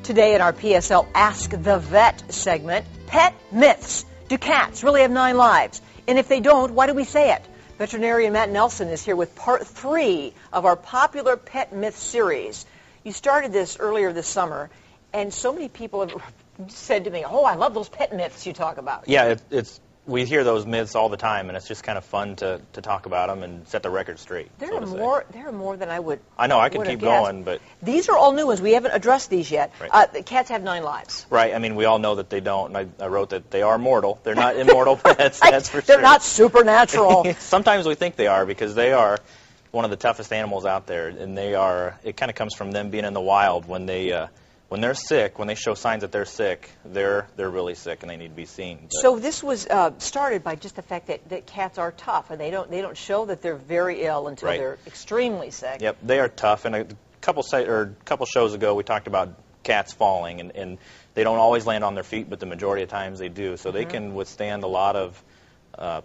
Today in our PSL Ask the Vet segment, pet myths. Do cats really have 9 lives? And if they don't, why do we say it? Veterinarian Matt Nelson is here with part 3 of our popular pet myth series. You started this earlier this summer, and so many people have said to me, oh, I love those pet myths you talk about. Yeah, we hear those myths all the time, and it's just kind of fun to talk about them and set the record straight. There are more than I would. I know, I could keep going, but these are all new ones. We haven't addressed these yet. Right. The cats have 9 lives. Right. I mean, we all know that they don't. And I wrote that they are mortal. They're not immortal pets. That's for sure. They're not supernatural. Sometimes we think they are because they are one of the toughest animals out there, and they are. It kind of comes from them being in the wild when they. When they're sick, when they show signs that they're sick, they're really sick and they need to be seen. But so this was started by just the fact that cats are tough, and they don't show that they're very ill until right. they're extremely sick. Yep, they are tough. And a couple shows ago, we talked about cats falling, and they don't always land on their feet, but the majority of times they do. So they can withstand a lot of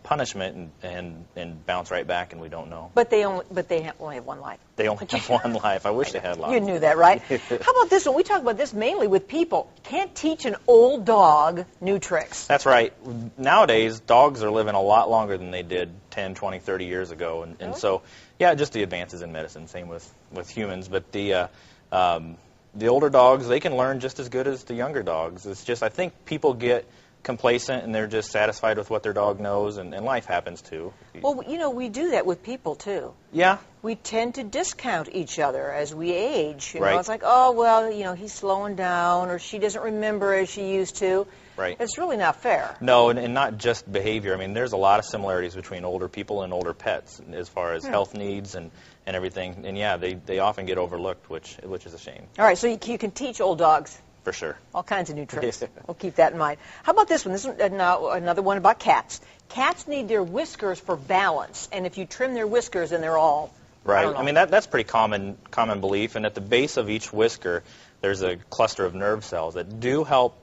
punishment and bounce right back, and we don't know. But they only have 1 life. They only have 1 life. I wish they had lots. You knew that, right? How about this one? We talk about this mainly with people. Can't teach an old dog new tricks. That's right. Nowadays, dogs are living a lot longer than they did 10, 20, 30 years ago, and so yeah, just the advances in medicine. Same with humans, but the older dogs, they can learn just as good as the younger dogs. It's just I think people get complacent and they're just satisfied with what their dog knows, and life happens too. Well, you know, we do that with people too. Yeah. We tend to discount each other as we age. You know, right. It's like, oh, well, you know, he's slowing down, or she doesn't remember as she used to. Right. It's really not fair. No, and not just behavior. I mean, there's a lot of similarities between older people and older pets as far as health needs and everything. And yeah, they often get overlooked, which is a shame. All right, so you can teach old dogs. For sure. All kinds of new tricks. We'll keep that in mind. How about this one? This one, another one about cats. Cats need their whiskers for balance, and if you trim their whiskers, then they're all... Right. I mean, that's pretty common belief, and at the base of each whisker, there's a cluster of nerve cells that do help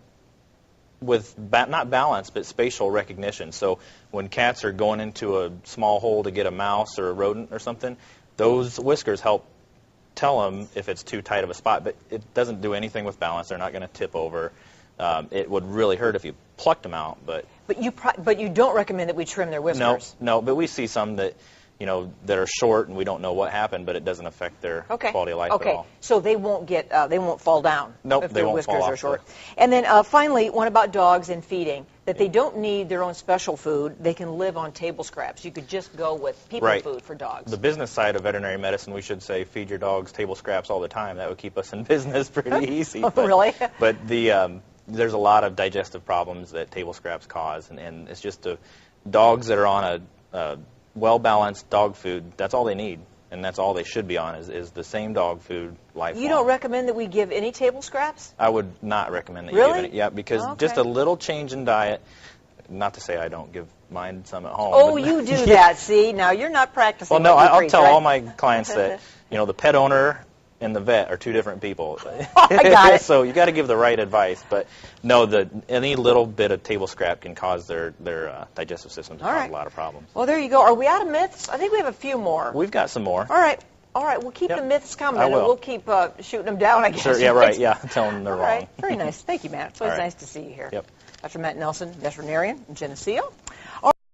with, not balance, but spatial recognition. So when cats are going into a small hole to get a mouse or a rodent or something, those whiskers help tell them if it's too tight of a spot, but it doesn't do anything with balance. They're not going to tip over. It would really hurt if you plucked them out, but you don't recommend that we trim their whiskers. No, but we see some that that are short and we don't know what happened, but it doesn't affect their quality of life at all. So they won't fall down. Nope, if they their won't whiskers fall are off short. And then finally, one about dogs and feeding. That they don't need their own special food. They can live on table scraps. You could just go with people food for dogs. The business side of veterinary medicine, we should say, feed your dogs table scraps all the time. That would keep us in business pretty easy. Oh, really? But there's a lot of digestive problems that table scraps cause, and it's just dogs that are on a well-balanced dog food, that's all they need. And that's all they should be on is the same dog food lifelong. You don't recommend that we give any table scraps? I would not recommend that really? you give any. Yeah, because just a little change in diet, not to say I don't give mine some at home. Oh, you do that, see? Now you're not practicing. Well, no, I'll tell all my clients that, the pet owner and the vet are 2 different people. I got it. So you got to give the right advice. But no, any little bit of table scrap can cause their digestive system to cause a lot of problems. Well, there you go. Are we out of myths? I think we have a few more. We've got some more. All right. We'll keep the myths coming, and we'll keep shooting them down, I guess. Sure, yeah, right, yeah, telling them they're wrong. All right, very nice. Thank you, Matt. It's always nice to see you here. Yep. Dr. Matt Nelson, veterinarian in Geneseo.